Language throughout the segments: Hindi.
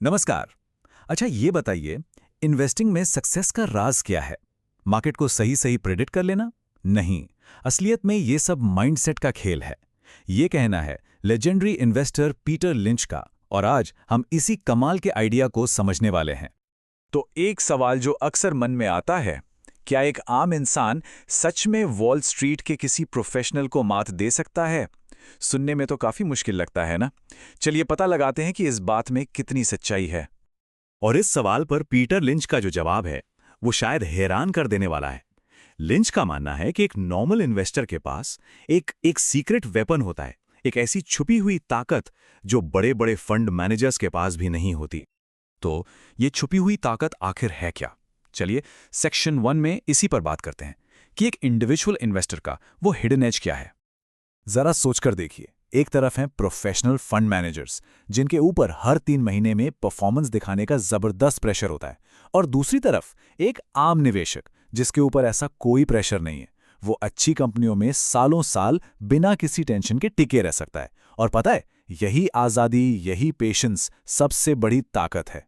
नमस्कार। अच्छा ये बताइए, इन्वेस्टिंग में सक्सेस का राज क्या है? मार्केट को सही सही प्रेडिक्ट कर लेना? नहीं, असलियत में ये सब माइंडसेट का खेल है। ये कहना है लेजेंडरी इन्वेस्टर पीटर लिंच का, और आज हम इसी कमाल के आइडिया को समझने वाले हैं। तो एक सवाल जो अक्सर मन में आता है, क्या एक आम इंसान सच में वॉल स्ट्रीट के किसी प्रोफेशनल को मात दे सकता है? सुनने में तो काफी मुश्किल लगता है ना? चलिए पता लगाते हैं कि इस बात में कितनी सच्चाई है। और इस सवाल पर पीटर लिंच का जो जवाब है वो शायद हैरान कर देने वाला है। लिंच का मानना है कि एक नॉर्मल इन्वेस्टर के पास एक सीक्रेट वेपन होता है, एक ऐसी छुपी हुई ताकत जो बड़े बड़े फंड मैनेजर्स के पास भी नहीं होती। तो ये छुपी हुई ताकत आखिर है क्या? चलिए सेक्शन 1 में इसी पर बात करते हैं कि एक इंडिविजुअल इन्वेस्टर का वो हिडन एज क्या है। जरा सोचकर देखिए, एक तरफ हैं प्रोफेशनल फंड मैनेजर्स जिनके ऊपर हर 3 महीने में परफॉर्मेंस दिखाने का जबरदस्त प्रेशर होता है, और दूसरी तरफ एक आम निवेशक जिसके ऊपर ऐसा कोई प्रेशर नहीं है। वो अच्छी कंपनियों में सालों साल बिना किसी टेंशन के टिके रह सकता है। और पता है, यही आज़ादी, यही पेशेंस सबसे बड़ी ताकत है।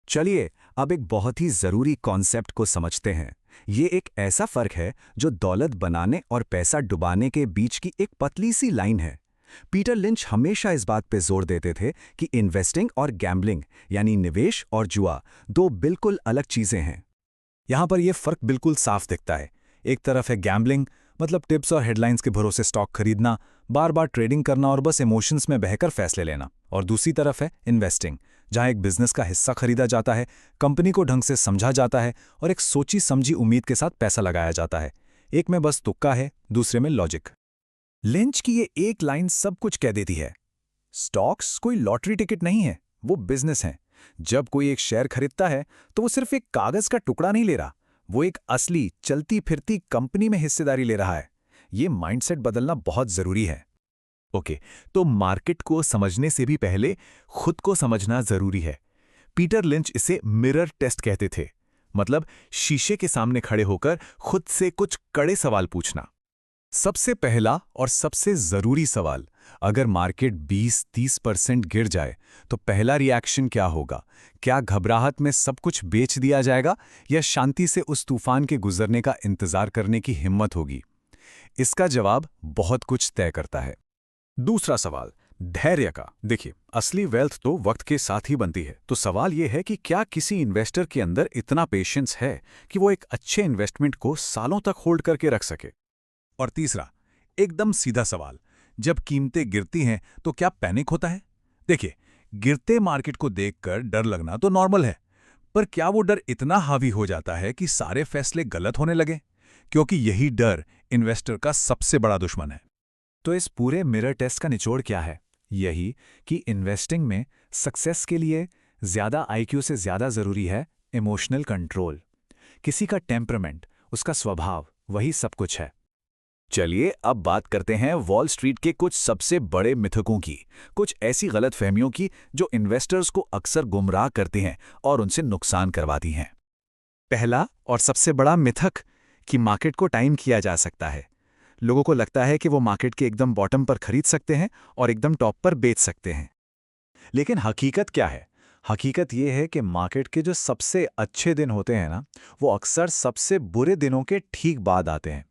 चलिए अब एक बहुत ही जरूरी कॉन्सेप्ट को समझते हैं। ये एक ऐसा फर्क है जो दौलत बनाने और पैसा डुबाने के बीच की एक पतली सी लाइन है। पीटर लिंच हमेशा इस बात पे जोर देते थे कि इन्वेस्टिंग और गैम्बलिंग यानी निवेश और जुआ दो बिल्कुल अलग चीजें हैं। यहाँ पर यह फर्क बिल्कुल साफ दिखता है। एक तरफ है गैम्बलिंग, मतलब टिप्स और हेडलाइंस के भरोसे स्टॉक खरीदना, बार बार ट्रेडिंग करना और बस इमोशंस में बहकर फैसले लेना। और दूसरी तरफ है इन्वेस्टिंग, जहां एक बिजनेस का हिस्सा खरीदा जाता है, कंपनी को ढंग से समझा जाता है और एक सोची समझी उम्मीद के साथ पैसा लगाया जाता है। एक में बस तुक्का है, दूसरे में लॉजिक। लिंच की ये एक लाइन सब कुछ कह देती है। स्टॉक्स कोई लॉटरी टिकट नहीं है, वो बिजनेस है। जब कोई एक शेयर खरीदता है तो वो सिर्फ एक कागज का टुकड़ा नहीं ले रहा, वो एक असली चलती फिरती कंपनी में हिस्सेदारी ले रहा है। ये माइंडसेट बदलना बहुत जरूरी है। ओके, तो मार्केट को समझने से भी पहले खुद को समझना जरूरी है। पीटर लिंच इसे मिरर टेस्ट कहते थे, मतलब शीशे के सामने खड़े होकर खुद से कुछ कड़े सवाल पूछना। सबसे पहला और सबसे जरूरी सवाल, अगर मार्केट 20-30% गिर जाए तो पहला रिएक्शन क्या होगा? क्या घबराहट में सब कुछ बेच दिया जाएगा, या शांति से उस तूफान के गुजरने का इंतजार करने की हिम्मत होगी? इसका जवाब बहुत कुछ तय करता है। दूसरा सवाल, धैर्य का। देखिए, असली वेल्थ तो वक्त के साथ ही बनती है। तो सवाल यह है कि क्या किसी इन्वेस्टर के अंदर इतना पेशेंस है कि वो एक अच्छे इन्वेस्टमेंट को सालों तक होल्ड करके रख सके? और तीसरा, एकदम सीधा सवाल, जब कीमतें गिरती हैं तो क्या पैनिक होता है? देखिए, गिरते मार्केट को देखकर डर लगना तो नॉर्मल है, पर क्या वो डर इतना हावी हो जाता है कि सारे फैसले गलत होने लगे? क्योंकि यही डर इन्वेस्टर का सबसे बड़ा दुश्मन है। तो इस पूरे मिरर टेस्ट का निचोड़ क्या है? यही कि इन्वेस्टिंग में सक्सेस के लिए ज्यादा आईक्यू से ज्यादा जरूरी है इमोशनल कंट्रोल। किसी का टेम्परामेंट, उसका स्वभाव, वही सब कुछ है। चलिए अब बात करते हैं वॉल स्ट्रीट के कुछ सबसे बड़े मिथकों की, कुछ ऐसी गलतफहमियों की जो इन्वेस्टर्स को अक्सर गुमराह करती हैं और उनसे नुकसान करवाती हैं। पहला और सबसे बड़ा मिथक कि मार्केट को टाइम किया जा सकता है। लोगों को लगता है कि वो मार्केट के एकदम बॉटम पर खरीद सकते हैं और एकदम टॉप पर बेच सकते हैं। लेकिन हकीकत क्या है? हकीकत ये है कि मार्केट के जो सबसे अच्छे दिन होते हैं ना, वो अक्सर सबसे बुरे दिनों के ठीक बाद आते हैं।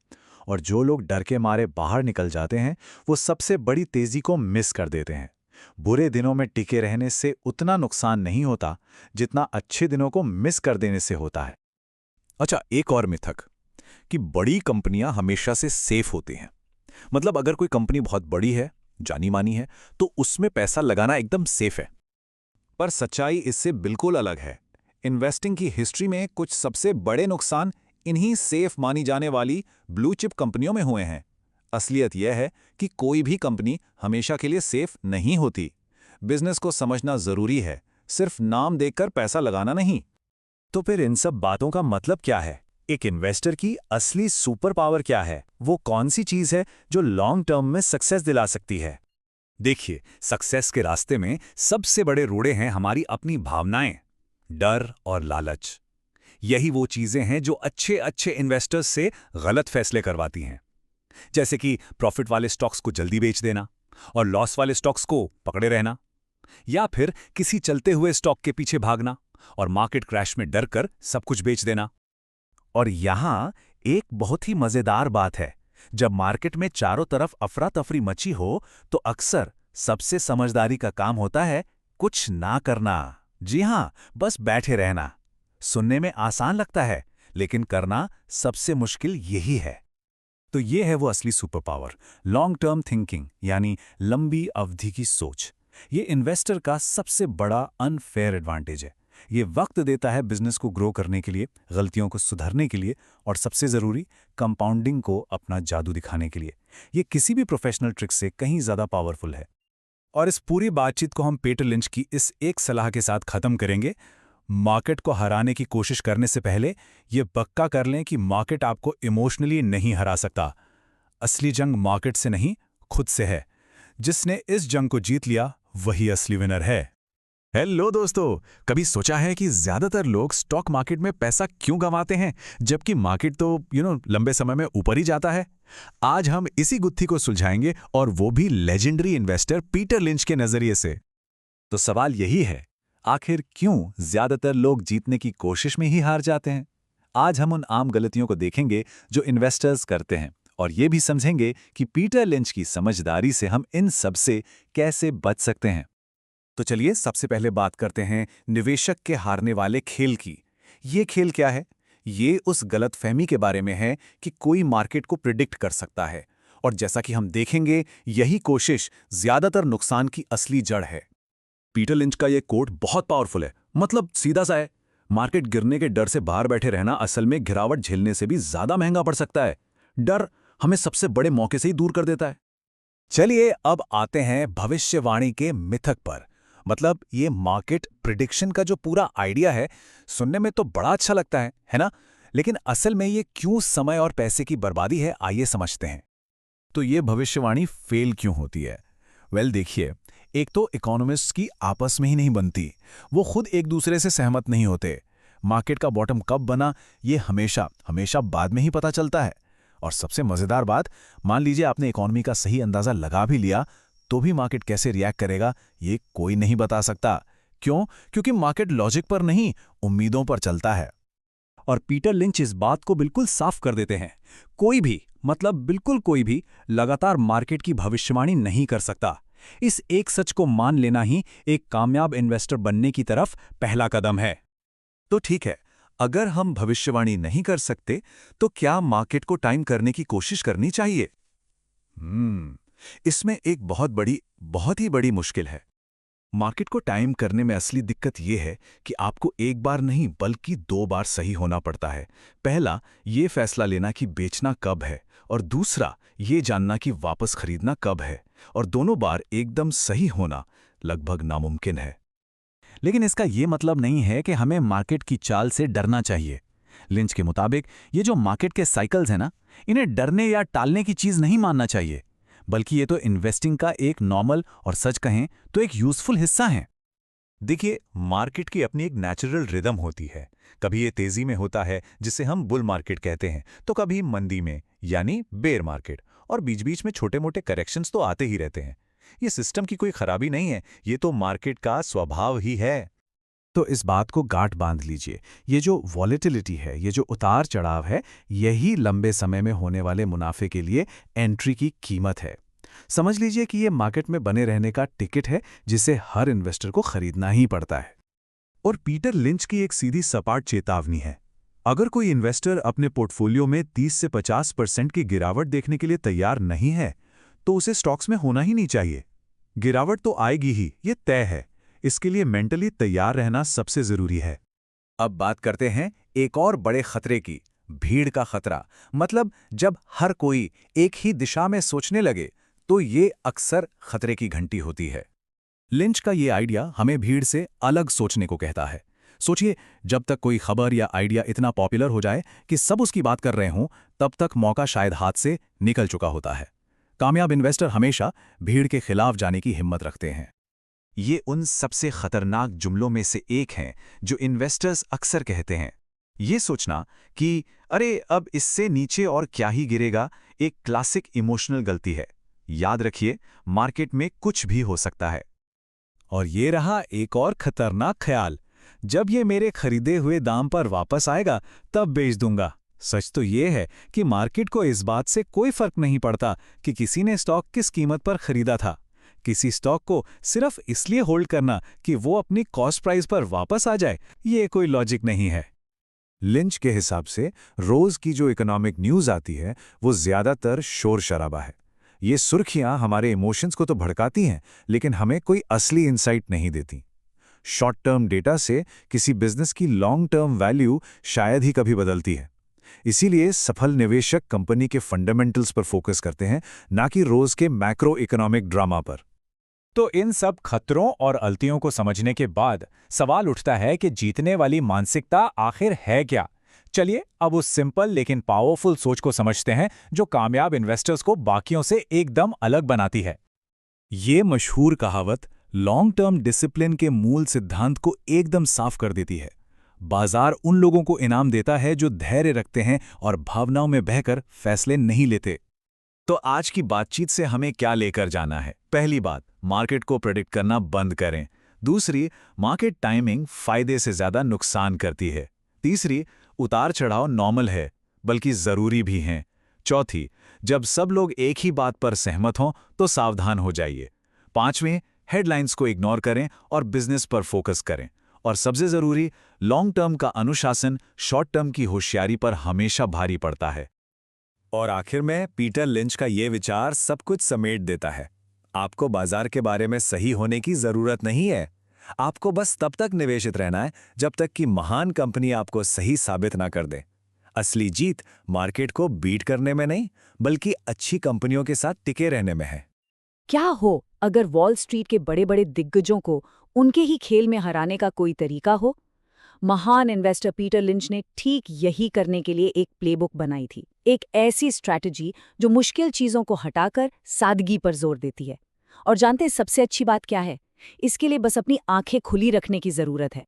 और जो लोग डर के मारे बाहर निकल जाते हैं, वो सबसे बड़ी तेजी को मिस कर देते हैं। बुरे दिनों में टिके रहने से उतना नुकसान नहीं होता जितना अच्छे दिनों को मिस कर देने से होता है। अच्छा, एक और मिथक कि बड़ी कंपनियां हमेशा से सेफ होती हैं। मतलब अगर कोई कंपनी बहुत बड़ी है, जानी मानी है, तो उसमें पैसा लगाना एकदम सेफ है। पर सच्चाई इससे बिल्कुल अलग है। इन्वेस्टिंग की हिस्ट्री में कुछ सबसे बड़े नुकसान इन्हीं सेफ मानी जाने वाली ब्लू चिप कंपनियों में हुए हैं। असलियत यह है कि कोई भी कंपनी हमेशा के लिए सेफ नहीं होती। बिजनेस को समझना जरूरी है, सिर्फ नाम देखकर पैसा लगाना नहीं। तो फिर इन सब बातों का मतलब क्या है? एक इन्वेस्टर की असली सुपर पावर क्या है? वो कौन सी चीज है जो लॉन्ग टर्म में सक्सेस दिला सकती है? देखिए, सक्सेस के रास्ते में सबसे बड़े रोड़े हैं हमारी अपनी भावनाएं, डर और लालच। यही वो चीजें हैं जो अच्छे अच्छे इन्वेस्टर्स से गलत फैसले करवाती हैं। जैसे कि प्रॉफिट वाले स्टॉक्स को जल्दी बेच देना और लॉस वाले स्टॉक्स को पकड़े रहना। या फिर किसी चलते हुए स्टॉक के पीछे भागना और मार्केट क्रैश में डर कर सब कुछ बेच देना। और यहां एक बहुत ही मजेदार बात है, जब मार्केट में चारों तरफ अफरा तफरी मची हो तो अक्सर सबसे समझदारी का काम होता है कुछ ना करना। जी हां, बस बैठे रहना। सुनने में आसान लगता है, लेकिन करना सबसे मुश्किल यही है। तो ये है वो असली super power, long term thinking, यानी लंबी अवधि की सोच। ये इन्वेस्टर का सबसे बड़ा अनफेयर एडवांटेज है। ये वक्त देता है बिजनेस को ग्रो करने के लिए, गलतियों को सुधारने के लिए और सबसे ज़रूरी कंपाउंडिंग को अपना जादू दिखाने के लिए। ये किसी भी प्रोफेशनल ट्रिक से कहीं ज़्यादा पावरफुल है। और इस पूरी बातचीत को हम पीटर लिंच की इस एक सलाह के साथ ख़त्म करेंगे। मार्केट को हराने की कोशिश करने से पहले ये पक्का कर लें कि मार्केट आपको इमोशनली नहीं हरा सकता। असली जंग मार्केट से नहीं, खुद से है। जिसने इस जंग को जीत लिया वही असली विनर है। हेलो दोस्तों, कभी सोचा है कि ज्यादातर लोग स्टॉक मार्केट में पैसा क्यों गंवाते हैं, जबकि मार्केट तो लंबे समय में ऊपर ही जाता है? आज हम इसी गुत्थी को सुलझाएंगे, और वो भी लेजेंडरी इन्वेस्टर पीटर लिंच के नजरिए से। तो सवाल यही है, आखिर क्यों ज्यादातर लोग जीतने की कोशिश में ही हार जाते हैं? आज हम उन आम गलतियों को देखेंगे जो इन्वेस्टर्स करते हैं, और ये भी समझेंगे कि पीटर लिंच की समझदारी से हम इन सब से कैसे बच सकते हैं। तो चलिए सबसे पहले बात करते हैं निवेशक के हारने वाले खेल की। ये खेल क्या है? ये उस गलतफहमी के बारे में है कि कोई मार्केट को प्रिडिक्ट कर सकता है, और जैसा कि हम देखेंगे, यही कोशिश ज्यादातर नुकसान की असली जड़ है। पीटर लिंच का ये कोट बहुत पावरफुल है, मतलब सीधा सा है। मार्केट गिरने के डर से बाहर बैठे रहना असल में गिरावट झेलने से भी ज्यादा महंगा पड़ सकता है। डर हमें सबसे बड़े मौके से ही दूर कर देता है। चलिए अब आते हैं भविष्यवाणी के मिथक पर। मतलब ये मार्केट प्रिडिक्शन का जो पूरा आइडिया है, सुनने में तो बड़ा अच्छा लगता है ना? लेकिन असल में ये क्यों समय और पैसे की बर्बादी है, आइए समझते हैं। तो ये भविष्यवाणी फेल क्यों होती है? देखिए, एक तो इकोनॉमिस्ट्स की आपस में ही नहीं बनती, वो खुद एक दूसरे से सहमत नहीं होते। मार्केट का बॉटम कब बना, ये हमेशा हमेशा बाद में ही पता चलता है। और सबसे मजेदार बात, मान लीजिए आपने इकोनॉमी का सही अंदाजा लगा भी लिया, तो भी मार्केट कैसे रिएक्ट करेगा ये कोई नहीं बता सकता। क्यों? क्योंकि मार्केट लॉजिक पर नहीं, उम्मीदों पर चलता है। और पीटर लिंच इस बात को बिल्कुल साफ कर देते हैं। कोई भी, मतलब बिल्कुल कोई भी, लगातार मार्केट की भविष्यवाणी नहीं कर सकता। इस एक सच को मान लेना ही एक कामयाब इन्वेस्टर बनने की तरफ पहला कदम है। तो ठीक है, अगर हम भविष्यवाणी नहीं कर सकते, तो क्या मार्केट को टाइम करने की कोशिश करनी चाहिए? इसमें एक बहुत ही बड़ी मुश्किल है। मार्केट को टाइम करने में असली दिक्कत यह है कि आपको एक बार नहीं बल्कि 2 बार सही होना पड़ता है। पहला, ये फैसला लेना कि बेचना कब है, और दूसरा, ये जानना कि वापस खरीदना कब है। और दोनों बार एकदम सही होना लगभग नामुमकिन है। लेकिन इसका ये मतलब नहीं है कि हमें मार्केट की चाल से डरना चाहिए। लिंच के मुताबिक ये जो मार्केट के साइकिल्स हैं ना, इन्हें डरने या टालने की चीज नहीं मानना चाहिए, बल्कि ये तो इन्वेस्टिंग का एक नॉर्मल और सच कहें तो एक यूजफुल हिस्सा है। देखिए, मार्केट की अपनी एक नेचुरल रिदम होती है। कभी ये तेजी में होता है, जिसे हम बुल मार्केट कहते हैं, तो कभी मंदी में, यानी बेर मार्केट, और बीच बीच में छोटे मोटे करेक्शंस तो आते ही रहते हैं। ये सिस्टम की कोई खराबी नहीं है, ये तो मार्केट का स्वभाव ही है। तो इस बात को गांठ बांध लीजिए, ये जो वॉलेटिलिटी है, ये जो उतार चढ़ाव है, यही लंबे समय में होने वाले मुनाफे के लिए एंट्री की कीमत है। समझ लीजिए कि ये मार्केट में बने रहने का टिकट है, जिसे हर इन्वेस्टर को खरीदना ही पड़ता है। और पीटर लिंच की एक सीधी सपाट चेतावनी है। अगर कोई इन्वेस्टर अपने पोर्टफोलियो में 30 से 50% की गिरावट देखने के लिए तैयार नहीं है, तो उसे स्टॉक्स में होना ही नहीं चाहिए। गिरावट तो आएगी ही, ये तय है। इसके लिए मेंटली तैयार रहना सबसे जरूरी है। अब बात करते हैं एक और बड़े खतरे की, भीड़ का खतरा। मतलब जब हर कोई एक ही दिशा में सोचने लगे, तो ये अक्सर खतरे की घंटी होती है। लिंच का ये आइडिया हमें भीड़ से अलग सोचने को कहता है। सोचिए, जब तक कोई खबर या आइडिया इतना पॉपुलर हो जाए कि सब उसकी बात कर रहे हों, तब तक मौका शायद हाथ से निकल चुका होता है। कामयाब इन्वेस्टर हमेशा भीड़ के खिलाफ जाने की हिम्मत रखते हैं। ये उन सबसे खतरनाक जुमलों में से एक हैं जो इन्वेस्टर्स अक्सर कहते हैं। ये सोचना कि अरे अब इससे नीचे और क्या ही गिरेगा, एक क्लासिक इमोशनल गलती है। याद रखिए, मार्केट में कुछ भी हो सकता है। और ये रहा एक और खतरनाक ख्याल, जब ये मेरे खरीदे हुए दाम पर वापस आएगा तब बेच दूंगा। सच तो ये है कि मार्केट को इस बात से कोई फर्क नहीं पड़ता कि किसी ने स्टॉक किस कीमत पर खरीदा था। किसी स्टॉक को सिर्फ इसलिए होल्ड करना कि वो अपनी कॉस्ट प्राइस पर वापस आ जाए, ये कोई लॉजिक नहीं है। लिंच के हिसाब से रोज की जो इकोनॉमिक न्यूज़ आती है वो ज़्यादातर शोर शराबा है। ये सुर्खियां हमारे इमोशंस को तो भड़काती हैं, लेकिन हमें कोई असली इंसाइट नहीं देती। शॉर्ट टर्म डेटा से किसी बिजनेस की लॉन्ग टर्म वैल्यू शायद ही कभी बदलती है। इसीलिए सफल निवेशक कंपनी के फंडामेंटल्स पर फोकस करते हैं, ना कि रोज के मैक्रो इकोनॉमिक ड्रामा पर। तो इन सब खतरों और गलतियों को समझने के बाद सवाल उठता है कि जीतने वाली मानसिकता आखिर है क्या? चलिए अब उस सिंपल लेकिन पावरफुल सोच को समझते हैं जो कामयाब इन्वेस्टर्स को बाकियों से एकदम अलग बनाती है। ये मशहूर कहावत लॉन्ग टर्म डिसिप्लिन के मूल सिद्धांत को एकदम साफ कर देती है। बाजार उन लोगों को इनाम देता है जो धैर्य रखते हैं और भावनाओं में बहकर फैसले नहीं लेते। तो आज की बातचीत से हमें क्या लेकर जाना है? पहली बात, मार्केट को प्रेडिक्ट करना बंद करें। दूसरी, मार्केट टाइमिंग फायदे से ज्यादा नुकसान करती है। तीसरी, उतार चढ़ाव नॉर्मल है बल्कि जरूरी भी हैं। चौथी, जब सब लोग एक ही बात पर सहमत हों तो सावधान हो जाइए। पांचवें, हेडलाइंस को इग्नोर करें और बिजनेस पर फोकस करें। और सबसे जरूरी, लॉन्ग टर्म का अनुशासन शॉर्ट टर्म की होशियारी पर हमेशा भारी पड़ता है। और आखिर में पीटर लिंच का ये विचार सब कुछ समेट देता है। आपको बाजार के बारे में सही होने की जरूरत नहीं है। आपको बस तब तक निवेशित रहना है जब तक कि महान कंपनी आपको सही साबित ना कर दे। असली जीत मार्केट को बीट करने में नहीं, बल्कि अच्छी कंपनियों के साथ टिके रहने में है। क्या हो अगर वॉल स्ट्रीट के बड़े बड़े दिग्गजों को उनके ही खेल में हराने का कोई तरीका हो? महान इन्वेस्टर पीटर लिंच ने ठीक यही करने के लिए एक प्लेबुक बनाई थी। एक ऐसी स्ट्रैटेजी जो मुश्किल चीजों को हटाकर सादगी पर जोर देती है। और जानते हैं सबसे अच्छी बात क्या है? इसके लिए बस अपनी आंखें खुली रखने की जरूरत है।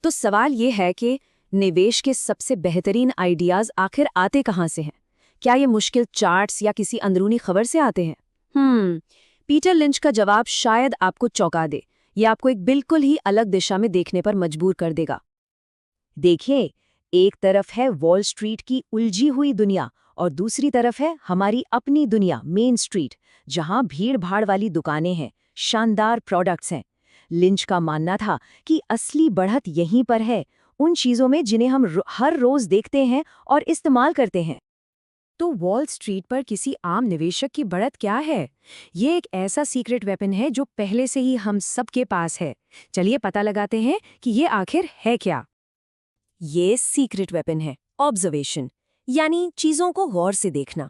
तो सवाल ये है कि निवेश के सबसे बेहतरीन आइडियाज आखिर आते कहाँ से हैं? क्या ये मुश्किल चार्ट्स या किसी अंदरूनी खबर से आते हैं? पीटर लिंच का जवाब शायद आपको चौंका दे। ये आपको एक बिल्कुल ही अलग दिशा में देखने पर मजबूर कर देगा। देखिए, एक तरफ है वॉल स्ट्रीट की उलझी हुई दुनिया और दूसरी तरफ है हमारी अपनी दुनिया, मेन स्ट्रीट, जहां भीड़-भाड़ वाली दुकानें हैं, शानदार प्रोडक्ट्स हैं। लिंच का मानना था कि असली बढ़त यहीं पर है, उन चीजों में जिन्हें हम हर रोज देखते हैं और इस्तेमाल करते हैं। तो वॉल स्ट्रीट पर किसी आम निवेशक की बढ़त क्या है? ये एक ऐसा सीक्रेट वेपन है जो पहले से ही हम सबके पास है। चलिए पता लगाते हैं कि ये आखिर है क्या। ये सीक्रेट वेपन है ऑब्जर्वेशन, यानी चीजों को गौर से देखना।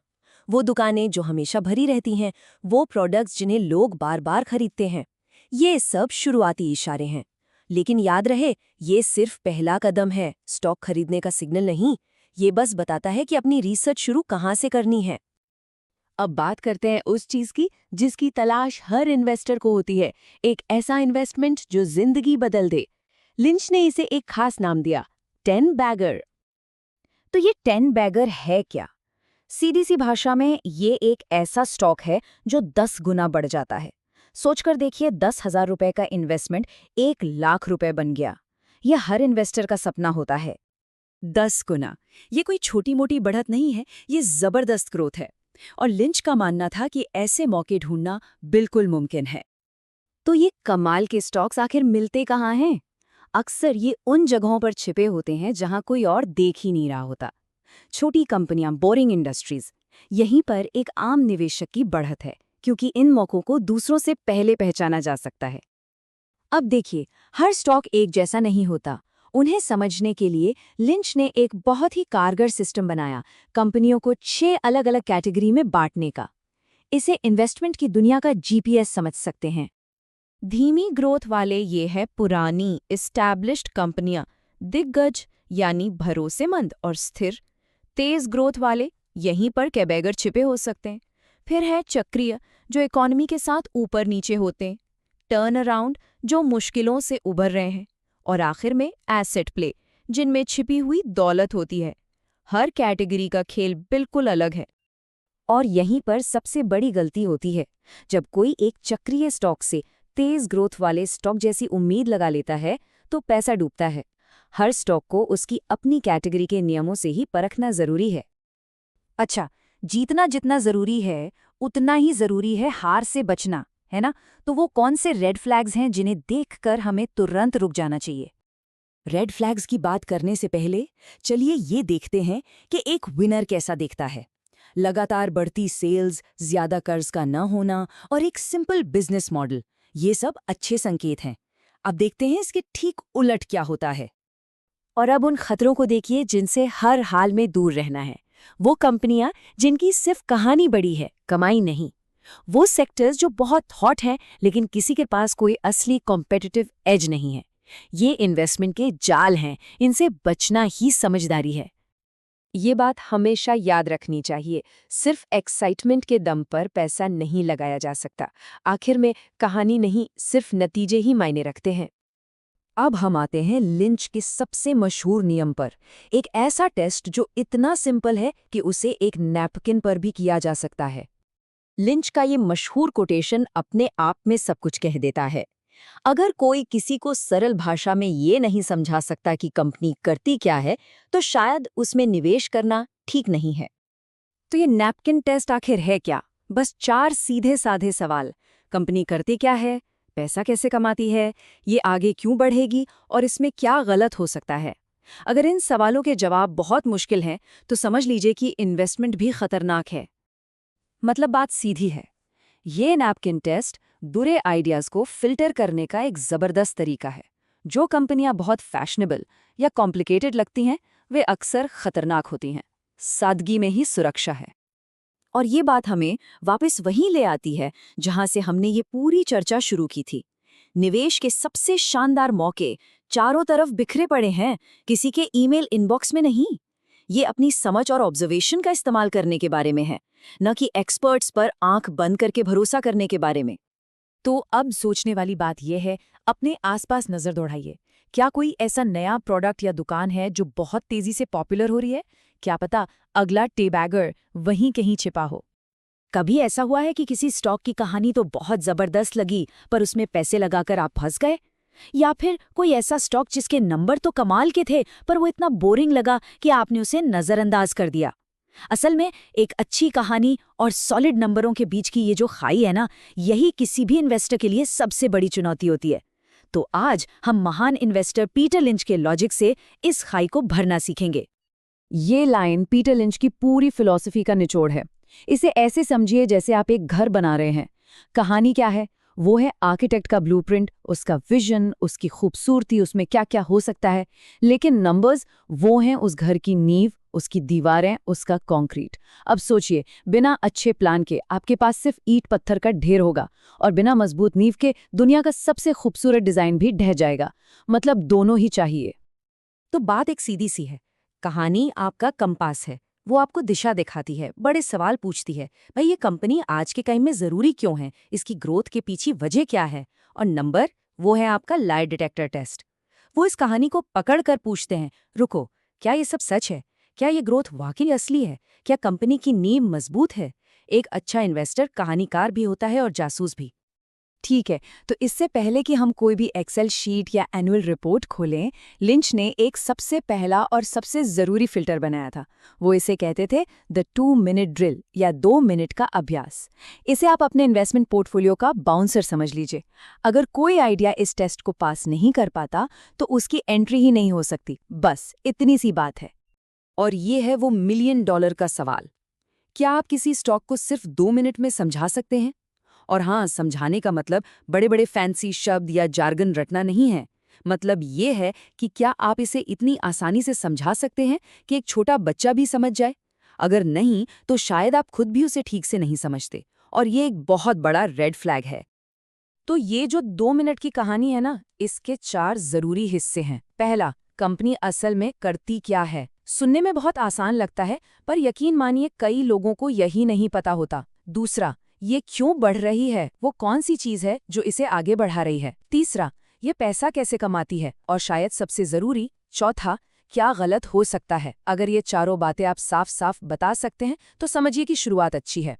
वो दुकानें जो हमेशा भरी रहती हैं, वो प्रोडक्ट्स जिन्हें लोग बार बार खरीदते हैं, ये सब शुरुआती इशारे हैं। लेकिन याद रहे, ये सिर्फ पहला कदम है, स्टॉक खरीदने का सिग्नल नहीं। ये बस बताता है कि अपनी रिसर्च शुरू कहाँ से करनी है। अब बात करते हैं उस चीज की जिसकी तलाश हर इन्वेस्टर को होती है, एक ऐसा इन्वेस्टमेंट जो जिंदगी बदल दे। लिंच ने इसे एक खास नाम दिया, 10 बैगर। तो ये 10 बैगर है क्या? सीधी सी भाषा में ये एक ऐसा स्टॉक है जो 10 गुना बढ़ जाता है। सोचकर देखिए, 10,000 रुपए का इन्वेस्टमेंट 1 लाख रुपए बन गया। यह हर इन्वेस्टर का सपना होता है। 10 गुना, ये कोई छोटी मोटी बढ़त नहीं है, ये जबरदस्त ग्रोथ है। और लिंच का मानना था कि ऐसे मौके ढूंढना बिल्कुल मुमकिन है। तो ये कमाल के स्टॉक्स आखिर मिलते कहाँ हैं? अक्सर ये उन जगहों पर छिपे होते हैं जहां कोई और देख ही नहीं रहा होता। छोटी कंपनियां, बोरिंग इंडस्ट्रीज, यहीं पर एक आम निवेशक की बढ़त है, क्योंकि इन मौकों को दूसरों से पहले पहचाना जा सकता है। अब देखिए, हर स्टॉक एक जैसा नहीं होता। उन्हें समझने के लिए लिंच ने एक बहुत ही कारगर सिस्टम बनाया, कंपनियों को 6 अलग अलग कैटेगरी में बांटने का। इसे इन्वेस्टमेंट की दुनिया का जीपीएस समझ सकते हैं। धीमी ग्रोथ वाले ये है पुरानी एस्टैब्लिश्ड कंपनियां, दिग्गज यानी भरोसेमंद और स्थिर। तेज ग्रोथ वाले, यहीं पर कैबेगर छिपे हो सकते हैं। फिर है चक्रीय, जो इकोनॉमी के साथ ऊपर नीचे होते हैं। टर्न अराउंड, जो मुश्किलों से उभर रहे हैं। और आखिर में एसेट प्ले, जिनमें छिपी हुई दौलत होती है। हर कैटेगरी का खेल बिल्कुल अलग है। और यहीं पर सबसे बड़ी गलती होती है, जब कोई एक चक्रीय स्टॉक से तेज ग्रोथ वाले स्टॉक जैसी उम्मीद लगा लेता है तो पैसा डूबता है। हर स्टॉक को उसकी अपनी कैटेगरी के नियमों से ही परखना जरूरी है। अच्छा, जीतना जितना जरूरी है उतना ही जरूरी है हार से बचना, है ना? तो वो कौन से रेड फ्लैग्स हैं जिन्हें देखकर हमें तुरंत रुक जाना चाहिए? रेड फ्लैग्स की बात करने से पहले चलिए ये देखते हैं कि एक विनर कैसा दिखता है। लगातार बढ़ती सेल्स, ज्यादा कर्ज का न होना और एक सिंपल बिजनेस मॉडल, ये सब अच्छे संकेत हैं। अब देखते हैं इसके ठीक उलट क्या होता है। और अब उन खतरों को देखिए जिनसे हर हाल में दूर रहना है। वो कंपनियां जिनकी सिर्फ कहानी बड़ी है, कमाई नहीं। वो सेक्टर्स जो बहुत हॉट हैं लेकिन किसी के पास कोई असली कॉम्पिटिटिव एज नहीं है। ये इन्वेस्टमेंट के जाल हैं, इनसे बचना ही समझदारी है। ये बात हमेशा याद रखनी चाहिए, सिर्फ एक्साइटमेंट के दम पर पैसा नहीं लगाया जा सकता। आखिर में कहानी नहीं, सिर्फ नतीजे ही मायने रखते हैं। अब हम आते हैं लिंच के सबसे मशहूर नियम पर, एक ऐसा टेस्ट जो इतना सिंपल है कि उसे एक नैपकिन पर भी किया जा सकता है। लिंच का ये मशहूर कोटेशन अपने आप में सब कुछ कह देता है। अगर कोई किसी को सरल भाषा में ये नहीं समझा सकता कि कंपनी करती क्या है, तो शायद उसमें निवेश करना ठीक नहीं है। तो ये नैपकिन टेस्ट आखिर है क्या? बस 4 सीधे साधे सवाल। कंपनी करती क्या है, पैसा कैसे कमाती है, ये आगे क्यों बढ़ेगी और इसमें क्या गलत हो सकता है। अगर इन सवालों के जवाब बहुत मुश्किल हैं, तो समझ लीजिए कि इन्वेस्टमेंट भी खतरनाक है। मतलब बात सीधी है। ये नैपकिन टेस्ट बुरे आइडियाज को फिल्टर करने का एक जबरदस्त तरीका है। जो कंपनियां बहुत फैशनेबल या कॉम्प्लिकेटेड लगती हैं, वे अक्सर खतरनाक होती हैं। सादगी में ही सुरक्षा है। और ये बात हमें वापस वहीं ले आती है जहां से हमने ये पूरी चर्चा शुरू की थी। निवेश के सबसे शानदार मौके चारों तरफ बिखरे पड़े हैं, किसी के ईमेल इनबॉक्स में नहीं। ये अपनी समझ और ऑब्जर्वेशन का इस्तेमाल करने के बारे में है, न कि एक्सपर्ट्स पर आंख बंद करके भरोसा करने के बारे में। तो अब सोचने वाली बात यह है, अपने आसपास नजर दौड़ाइए। क्या कोई ऐसा नया प्रोडक्ट या दुकान है जो बहुत तेजी से पॉपुलर हो रही है? क्या पता अगला टेबैगर वहीं कहीं छिपा हो। कभी ऐसा हुआ है कि किसी स्टॉक की कहानी तो बहुत जबरदस्त लगी, पर उसमें पैसे लगाकर आप फंस गए? या फिर कोई ऐसा स्टॉक जिसके नंबर तो कमाल के थे, पर वो इतना बोरिंग लगा कि आपने उसे नजरअंदाज कर दिया? असल में एक अच्छी कहानी और सॉलिड नंबरों के बीच की ये जो खाई है ना, यही किसी भी इन्वेस्टर के लिए सबसे बड़ी चुनौती होती है। तो आज हम महान इन्वेस्टर पीटर लिंच के लॉजिक से इस खाई को भरना सीखेंगे। ये लाइन पीटर लिंच की पूरी फिलॉसफी का निचोड़ है। इसे ऐसे समझिए जैसे आप एक घर बना रहे हैं। कहानी क्या है? वो है आर्किटेक्ट का ब्लूप्रिंट, उसका विजन, उसकी खूबसूरती, उसमें क्या क्या हो सकता है। लेकिन नंबर्स वो हैं उस घर की नींव, उसकी दीवारें, उसका कंक्रीट। अब सोचिए, बिना अच्छे प्लान के आपके पास सिर्फ ईंट पत्थर का ढेर होगा, और बिना मजबूत नींव के दुनिया का सबसे खूबसूरत डिजाइन भी ढह जाएगा। मतलब दोनों ही चाहिए। तो बात एक सीधी सी है, कहानी आपका कंपास है, वो आपको दिशा दिखाती है, बड़े सवाल पूछती है। भाई, ये कंपनी आज के टाइम में जरूरी क्यों है, इसकी ग्रोथ के पीछे वजह क्या है? और नंबर, वो है आपका लाई डिटेक्टर टेस्ट। वो इस कहानी को पकड़ कर पूछते हैं, रुको, क्या ये सब सच है? क्या ये ग्रोथ वाकई असली है? क्या कंपनी की नींव मजबूत है? एक अच्छा इन्वेस्टर कहानीकार भी होता है और जासूस भी। ठीक है, तो इससे पहले कि हम कोई भी एक्सेल शीट या एनुअल रिपोर्ट खोलें, लिंच ने एक सबसे पहला और सबसे ज़रूरी फिल्टर बनाया था। वो इसे कहते थे द 2 मिनट ड्रिल, या 2 मिनट का अभ्यास। इसे आप अपने इन्वेस्टमेंट पोर्टफोलियो का बाउंसर समझ लीजिए। अगर कोई आइडिया इस टेस्ट को पास नहीं कर पाता, तो उसकी एंट्री ही नहीं हो सकती। बस इतनी सी बात है। और ये है वो $1 मिलियन का सवाल। क्या आप किसी स्टॉक को सिर्फ 2 मिनट में समझा सकते हैं? और हाँ, समझाने का मतलब बड़े बड़े फैंसी शब्द या जार्गन रटना नहीं है। मतलब ये है कि क्या आप इसे इतनी आसानी से समझा सकते हैं कि एक छोटा बच्चा भी समझ जाए? अगर नहीं, तो शायद आप खुद भी उसे ठीक से नहीं समझते, और ये एक बहुत बड़ा रेड फ्लैग है। तो ये जो 2 मिनट की कहानी है ना, इसके 4 जरूरी हिस्से हैं। पहला, कंपनी असल में करती क्या है। सुनने में बहुत आसान लगता है, पर यकीन मानिए कई लोगों को यही नहीं पता होता। दूसरा, ये क्यों बढ़ रही है, वो कौन सी चीज है जो इसे आगे बढ़ा रही है। तीसरा, ये पैसा कैसे कमाती है। और शायद सबसे जरूरी, चौथा, क्या गलत हो सकता है। अगर ये चारों बातें आप साफ साफ बता सकते हैं, तो समझिए कि शुरुआत अच्छी है।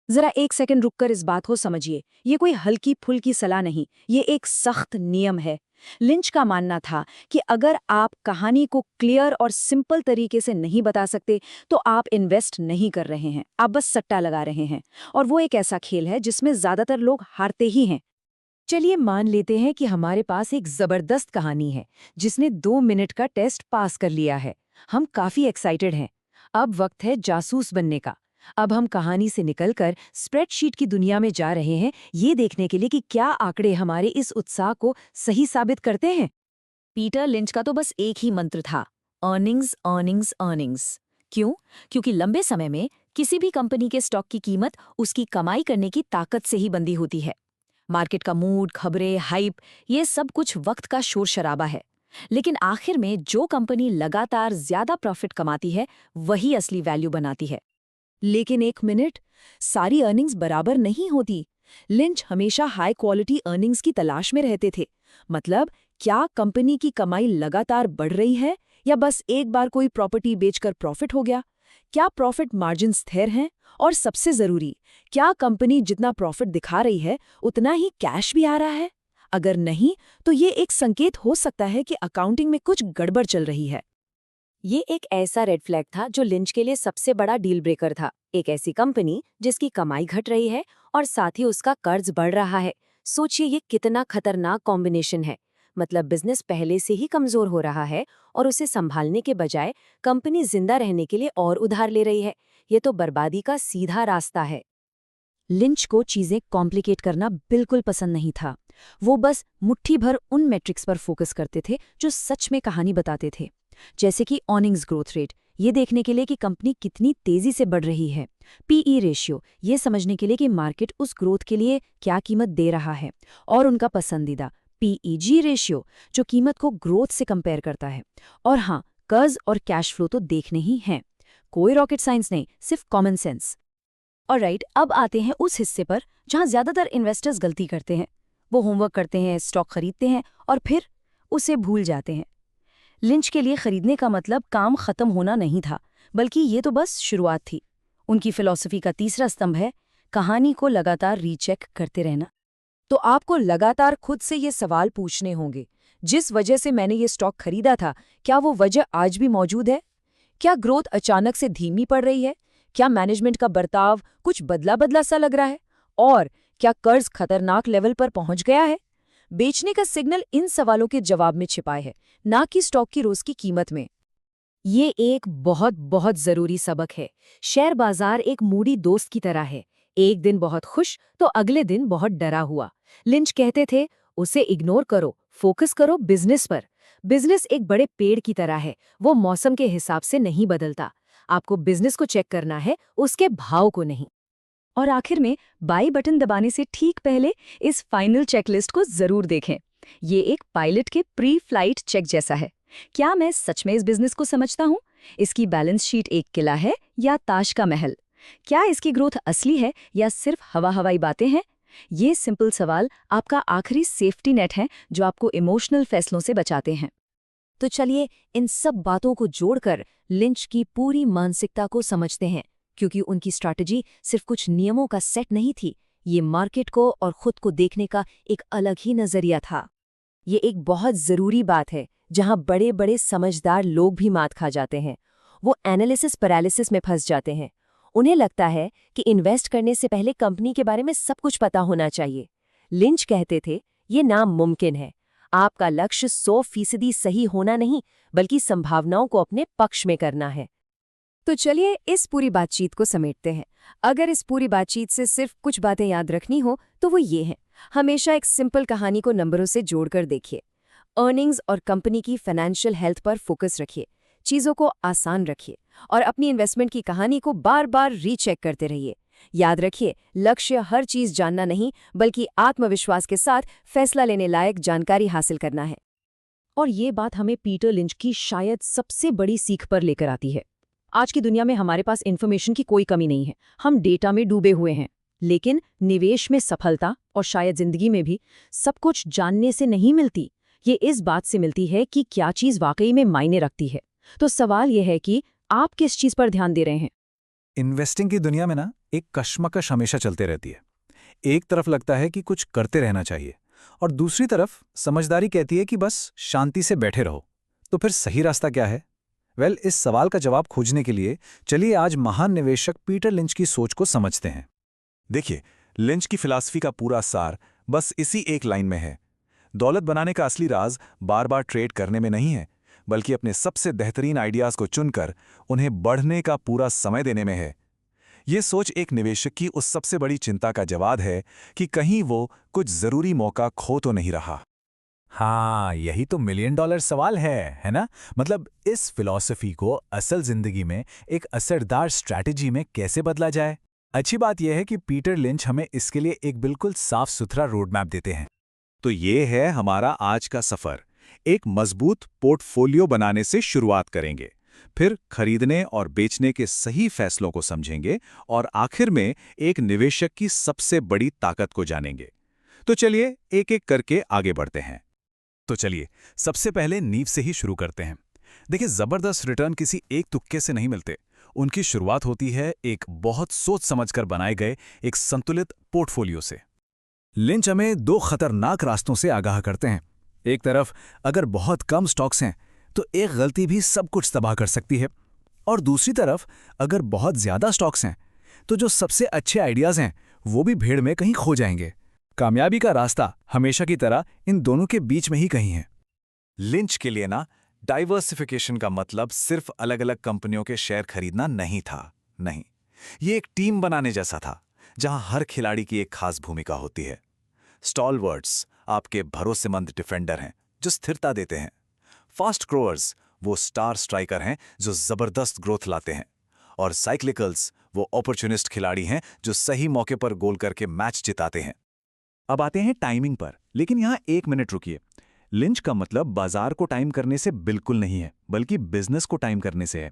जरा एक सेकंड रुककर इस बात को समझिए। ये कोई हल्की फुल्की सलाह नहीं, ये एक सख्त नियम है। लिंच का मानना था कि अगर आप कहानी को क्लियर और सिंपल तरीके से नहीं बता सकते तो आप इन्वेस्ट नहीं कर रहे हैं, आप बस सट्टा लगा रहे हैं। और वो एक ऐसा खेल है जिसमें ज्यादातर लोग हारते ही हैं। चलिए मान लेते हैं कि हमारे पास एक जबरदस्त कहानी है जिसने 2 मिनट का टेस्ट पास कर लिया है। हम काफी एक्साइटेड हैं। अब वक्त है जासूस बनने का। अब हम कहानी से निकलकर स्प्रेडशीट की दुनिया में जा रहे हैं, ये देखने के लिए कि क्या आंकड़े हमारे इस उत्साह को सही साबित करते हैं। पीटर लिंच का तो बस एक ही मंत्र था, अर्निंग्स अर्निंग्स अर्निंग्स। क्यों? क्योंकि लंबे समय में किसी भी कंपनी के स्टॉक की कीमत उसकी कमाई करने की ताकत से ही बंधी होती है। मार्केट का मूड, खबरें, हाइप, ये सब कुछ वक्त का शोर शराबा है। लेकिन आखिर में जो कंपनी लगातार ज्यादा प्रॉफिट कमाती है वही असली वैल्यू बनाती है। लेकिन एक मिनट, सारी अर्निंग्स बराबर नहीं होती। लिंच हमेशा हाई क्वालिटी अर्निंग्स की तलाश में रहते थे। मतलब क्या कंपनी की कमाई लगातार बढ़ रही है या बस एक बार कोई प्रॉपर्टी बेचकर प्रॉफिट हो गया? क्या प्रॉफिट मार्जिन स्थिर हैं? और सबसे जरूरी, क्या कंपनी जितना प्रॉफिट दिखा रही है उतना ही कैश भी आ रहा है? अगर नहीं, तो ये एक संकेत हो सकता है कि अकाउंटिंग में कुछ गड़बड़ चल रही है। ये एक ऐसा रेड फ्लैग था जो लिंच के लिए सबसे बड़ा डील ब्रेकर था। एक ऐसी कंपनी जिसकी कमाई घट रही है और साथ ही उसका कर्ज बढ़ रहा है। सोचिए ये कितना खतरनाक कॉम्बिनेशन है। मतलब बिजनेस पहले से ही कमजोर हो रहा है और उसे संभालने के बजाय कंपनी जिंदा रहने के लिए और उधार ले रही है। ये तो बर्बादी का सीधा रास्ता है। लिंच को चीजें कॉम्प्लिकेट करना बिल्कुल पसंद नहीं था। वो बस मुट्ठी भर उन मैट्रिक्स पर फोकस करते थे जो सच में कहानी बताते थे। जैसे कि अर्निंग्स ग्रोथ रेट, ये देखने के लिए कि कंपनी कितनी तेजी से बढ़ रही है। पीई रेशियो, ये समझने के लिए कि मार्केट उस ग्रोथ के लिए क्या कीमत दे रहा है। और उनका पसंदीदा पीईजी रेशियो, जो कीमत को ग्रोथ से कंपेयर करता है। और हाँ, कर्ज और कैश फ्लो तो देखने ही हैं। कोई रॉकेट साइंस नहीं, सिर्फ कॉमन सेंस। ऑलराइट, अब आते हैं उस हिस्से पर जहां ज्यादातर इन्वेस्टर्स गलती करते हैं। वो होमवर्क करते हैं, स्टॉक खरीदते हैं और फिर उसे भूल जाते हैं। लिंच के लिए खरीदने का मतलब काम खत्म होना नहीं था, बल्कि ये तो बस शुरुआत थी। उनकी फिलॉसफी का तीसरा स्तंभ है कहानी को लगातार रीचेक करते रहना। तो आपको लगातार खुद से ये सवाल पूछने होंगे, जिस वजह से मैंने ये स्टॉक खरीदा था, क्या वो वजह आज भी मौजूद है? क्या ग्रोथ अचानक से धीमी पड़ रही है? क्या मैनेजमेंट का बर्ताव कुछ बदला बदला सा लग रहा है? और क्या कर्ज खतरनाक लेवल पर पहुंच गया है? बेचने का सिग्नल इन सवालों के जवाब में छिपाए है, ना कि स्टॉक की रोज की कीमत में। ये एक बहुत बहुत जरूरी सबक है। शेयर बाजार एक मूडी दोस्त की तरह है। एक दिन बहुत खुश तो अगले दिन बहुत डरा हुआ। लिंच कहते थे, उसे इग्नोर करो, फोकस करो बिजनेस पर। बिजनेस एक बड़े पेड़ की तरह है, वो मौसम के हिसाब से नहीं बदलता। आपको बिजनेस को चेक करना है, उसके भाव को नहीं। और आखिर में बाई बटन दबाने से ठीक पहले इस फाइनल चेकलिस्ट को जरूर देखें। ये एक पायलट के प्री फ्लाइट चेक जैसा है। क्या मैं सच में इस बिजनेस को समझता हूँ? इसकी बैलेंस शीट एक किला है या ताश का महल? क्या इसकी ग्रोथ असली है या सिर्फ हवाई बातें हैं? ये सिंपल सवाल आपका आखिरी सेफ्टी नेट है जो आपको इमोशनल फैसलों से बचाते हैं। तो चलिए इन सब बातों को जोड़कर लिंच की पूरी मानसिकता को समझते हैं, क्योंकि उनकी स्ट्रैटेजी सिर्फ कुछ नियमों का सेट नहीं थी, ये मार्केट को और खुद को देखने का एक अलग ही नजरिया था। ये एक बहुत जरूरी बात है जहां बड़े बड़े समझदार लोग भी मात खा जाते हैं। वो एनालिसिस पैरालिसिस में फंस जाते हैं। उन्हें लगता है कि इन्वेस्ट करने से पहले कंपनी के बारे में सब कुछ पता होना चाहिए। लिंच कहते थे, ये नामुमकिन है। आपका लक्ष्य 100% सही होना नहीं, बल्कि संभावनाओं को अपने पक्ष में करना है। तो चलिए इस पूरी बातचीत को समेटते हैं। अगर इस पूरी बातचीत से सिर्फ कुछ बातें याद रखनी हो तो वो ये हैं। हमेशा एक सिंपल कहानी को नंबरों से जोड़कर देखिए। अर्निंग्स और कंपनी की फाइनेंशियल हेल्थ पर फोकस रखिए। चीज़ों को आसान रखिए और अपनी इन्वेस्टमेंट की कहानी को बार बार रीचेक करते रहिए। याद रखिए, लक्ष्य हर चीज़ जानना नहीं, बल्कि आत्मविश्वास के साथ फैसला लेने लायक जानकारी हासिल करना है। और ये बात हमें पीटर लिंच की शायद सबसे बड़ी सीख पर लेकर आती है। आज की दुनिया में हमारे पास इन्फॉर्मेशन की कोई कमी नहीं है, हम डेटा में डूबे हुए हैं। लेकिन निवेश में सफलता और शायद जिंदगी में भी सब कुछ जानने से नहीं मिलती, ये इस बात से मिलती है कि क्या चीज़ वाकई में मायने रखती है। तो सवाल यह है कि आप किस चीज़ पर ध्यान दे रहे हैं? इन्वेस्टिंग की दुनिया में ना एक कश्मकश हमेशा चलते रहती है। एक तरफ लगता है कि कुछ करते रहना चाहिए और दूसरी तरफ समझदारी कहती है कि बस शांति से बैठे रहो। तो फिर सही रास्ता क्या है? इस सवाल का जवाब खोजने के लिए चलिए आज महान निवेशक पीटर लिंच की सोच को समझते हैं। देखिए, लिंच की फिलॉसफी का पूरा सार बस इसी एक लाइन में है। दौलत बनाने का असली राज बार बार ट्रेड करने में नहीं है, बल्कि अपने सबसे बेहतरीन आइडियाज को चुनकर उन्हें बढ़ने का पूरा समय देने में है। ये सोच एक निवेशक की उस सबसे बड़ी चिंता का जवाब है कि कहीं वो कुछ जरूरी मौका खो तो नहीं रहा। हाँ, यही तो $1 मिलियन सवाल है ना? मतलब इस फिलॉसफी को असल जिंदगी में एक असरदार स्ट्रैटेजी में कैसे बदला जाए? अच्छी बात यह है कि पीटर लिंच हमें इसके लिए एक बिल्कुल साफ सुथरा रोड मैप देते हैं। तो ये है हमारा आज का सफर। एक मजबूत पोर्टफोलियो बनाने से शुरुआत करेंगे, फिर खरीदने और बेचने के सही फैसलों को समझेंगे और आखिर में एक निवेशक की सबसे बड़ी ताकत को जानेंगे। तो चलिए एक एक करके आगे बढ़ते हैं। तो चलिए सबसे पहले नींव से ही शुरू करते हैं। देखिए, जबरदस्त रिटर्न किसी एक तुक्के से नहीं मिलते। उनकी शुरुआत होती है एक बहुत सोच समझकर बनाए गए एक संतुलित पोर्टफोलियो से। लिंच हमें दो खतरनाक रास्तों से आगाह करते हैं। एक तरफ अगर बहुत कम स्टॉक्स हैं तो एक गलती भी सब कुछ तबाह कर सकती है, और दूसरी तरफ अगर बहुत ज्यादा स्टॉक्स हैं तो जो सबसे अच्छे आइडियाज हैं वो भी भीड़ में कहीं खो जाएंगे। कामयाबी का रास्ता हमेशा की तरह इन दोनों के बीच में ही कहीं है। लिंच के लिए ना डाइवर्सिफिकेशन का मतलब सिर्फ अलग अलग कंपनियों के शेयर खरीदना नहीं था। नहीं, ये एक टीम बनाने जैसा था जहां हर खिलाड़ी की एक खास भूमिका होती है। स्टॉलवर्ड्स आपके भरोसेमंद डिफेंडर हैं जो स्थिरता देते हैं। फास्ट ग्रोअर्स वो स्टार स्ट्राइकर हैं जो जबरदस्त ग्रोथ लाते हैं। और साइक्लिकल्स वो अपॉर्चुनिस्ट खिलाड़ी हैं जो सही मौके पर गोल करके मैच जिताते हैं। अब आते हैं टाइमिंग पर, लेकिन यहां 1 मिनट रुकिए। लिंच का मतलब बाजार को टाइम करने से बिल्कुल नहीं है, बल्कि बिजनेस को टाइम करने से है।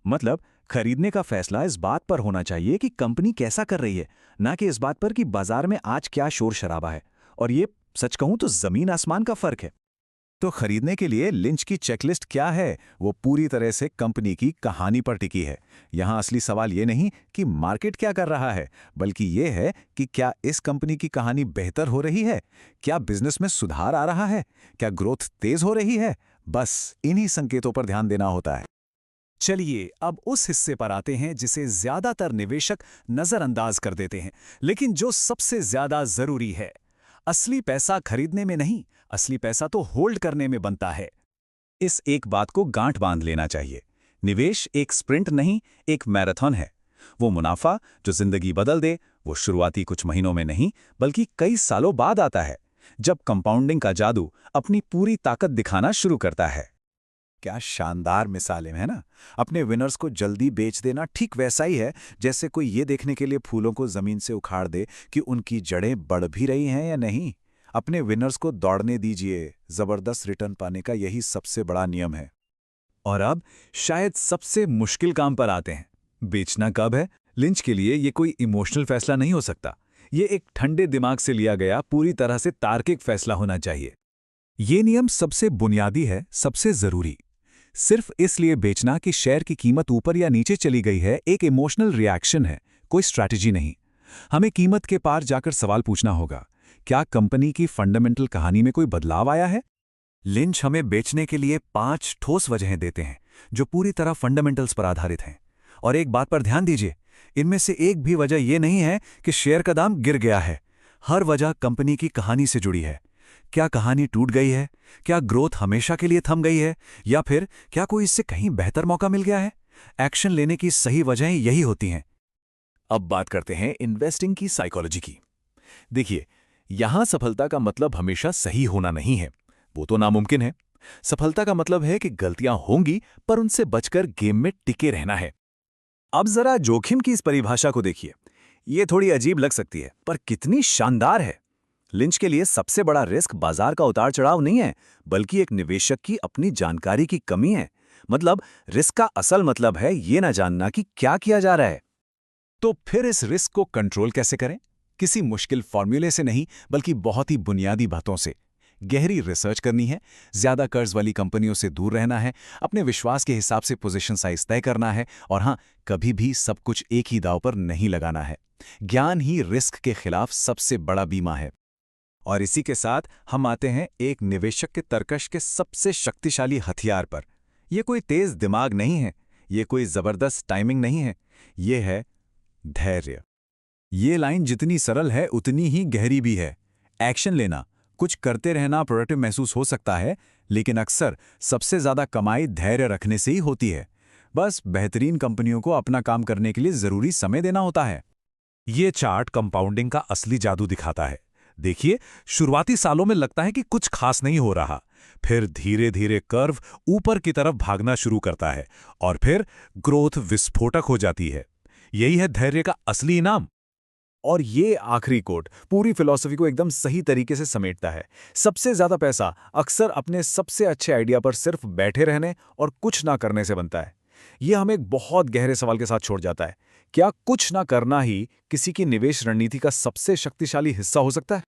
मतलब खरीदने का फैसला इस बात पर होना चाहिए कि कंपनी कैसा कर रही है, ना कि इस बात पर कि बाजार में आज क्या शोर शराबा है। और ये सच कहूं तो जमीन आसमान का फर्क है। तो खरीदने के लिए लिंच की चेकलिस्ट क्या है? वो पूरी तरह से कंपनी की कहानी पर टिकी है। यहां असली सवाल ये नहीं कि मार्केट क्या कर रहा है, बल्कि ये है कि क्या इस कंपनी की कहानी बेहतर हो रही है, क्या बिजनेस में सुधार आ रहा है, क्या ग्रोथ तेज हो रही है। बस इन्हीं संकेतों पर ध्यान देना होता है। चलिए अब उस हिस्से पर आते हैं जिसे ज्यादातर निवेशक नजरअंदाज कर देते हैं, लेकिन जो सबसे ज्यादा जरूरी है। असली पैसा खरीदने में नहीं, असली पैसा तो होल्ड करने में बनता है। इस एक बात को गांठ बांध लेना चाहिए। निवेश एक स्प्रिंट नहीं, एक मैराथन है। वो मुनाफा जो जिंदगी बदल दे, वो शुरुआती कुछ महीनों में नहीं, बल्कि कई सालों बाद आता है, जब कंपाउंडिंग का जादू अपनी पूरी ताकत दिखाना शुरू करता है। क्या शानदार मिसालें हैं ना? अपने विनर्स को जल्दी बेच देना ठीक वैसा ही है जैसे कोई ये देखने के लिए फूलों को जमीन से उखाड़ दे कि उनकी जड़ें बढ़ भी रही हैं या नहीं। अपने विनर्स को दौड़ने दीजिए। जबरदस्त रिटर्न पाने का यही सबसे बड़ा नियम है। और अब शायद सबसे मुश्किल काम पर आते हैं। बेचना कब है? लिंच के लिए ये कोई इमोशनल फैसला नहीं हो सकता। ये एक ठंडे दिमाग से लिया गया पूरी तरह से तार्किक फैसला होना चाहिए। ये नियम सबसे बुनियादी है, सबसे जरूरी। सिर्फ इसलिए बेचना कि शेयर की कीमत ऊपर या नीचे चली गई है एक इमोशनल रिएक्शन है, कोई स्ट्रैटेजी नहीं। हमें कीमत के पार जाकर सवाल पूछना होगा, क्या कंपनी की फंडामेंटल कहानी में कोई बदलाव आया है? लिंच हमें बेचने के लिए 5 ठोस वजहें देते हैं जो पूरी तरह फंडामेंटल्स पर आधारित हैं। और एक बात पर ध्यान दीजिए, इनमें से एक भी वजह यह नहीं है कि शेयर का दाम गिर गया है। हर वजह कंपनी की कहानी से जुड़ी है। क्या कहानी टूट गई है? क्या ग्रोथ हमेशा के लिए थम गई है? या फिर क्या कोई इससे कहीं बेहतर मौका मिल गया है? एक्शन लेने की सही वजहें यही होती हैं। अब बात करते हैं इन्वेस्टिंग की साइकोलॉजी की। देखिए, यहां सफलता का मतलब हमेशा सही होना नहीं है, वो तो नामुमकिन है। सफलता का मतलब है कि गलतियां होंगी पर उनसे बचकर गेम में टिके रहना है। अब जरा जोखिम की इस परिभाषा को देखिए। ये थोड़ी अजीब लग सकती है, पर कितनी शानदार है। लिंच के लिए सबसे बड़ा रिस्क बाजार का उतार चढ़ाव नहीं है, बल्कि एक निवेशक की अपनी जानकारी की कमी है। मतलब रिस्क का असल मतलब है ये ना जानना कि क्या किया जा रहा है। तो फिर इस रिस्क को कंट्रोल कैसे करें? किसी मुश्किल फॉर्मूले से नहीं, बल्कि बहुत ही बुनियादी बातों से। गहरी रिसर्च करनी है, ज्यादा कर्ज वाली कंपनियों से दूर रहना है, अपने विश्वास के हिसाब से पोजीशन साइज तय करना है और हाँ, कभी भी सब कुछ एक ही दांव पर नहीं लगाना है। ज्ञान ही रिस्क के खिलाफ सबसे बड़ा बीमा है। और इसी के साथ हम आते हैं एक निवेशक के तर्कश के सबसे शक्तिशाली हथियार पर। ये कोई तेज दिमाग नहीं है, ये कोई जबरदस्त टाइमिंग नहीं है, ये है धैर्य। ये लाइन जितनी सरल है उतनी ही गहरी भी है। एक्शन लेना, कुछ करते रहना प्रोडक्टिव महसूस हो सकता है, लेकिन अक्सर सबसे ज्यादा कमाई धैर्य रखने से ही होती है। बस बेहतरीन कंपनियों को अपना काम करने के लिए जरूरी समय देना होता है। ये चार्ट कंपाउंडिंग का असली जादू दिखाता है। देखिए, शुरुआती सालों में लगता है कि कुछ खास नहीं हो रहा, फिर धीरे धीरे कर्व ऊपर की तरफ भागना शुरू करता है और फिर ग्रोथ विस्फोटक हो जाती है। यही है धैर्य का असली इनाम। और ये आखिरी कोट पूरी फिलॉसफी को एकदम सही तरीके से समेटता है। सबसे ज्यादा पैसा अक्सर अपने सबसे अच्छे आइडिया पर सिर्फ बैठे रहने और कुछ ना करने से बनता है। ये हमें एक बहुत गहरे सवाल के साथ छोड़ जाता है। क्या कुछ ना करना ही किसी की निवेश रणनीति का सबसे शक्तिशाली हिस्सा हो सकता है?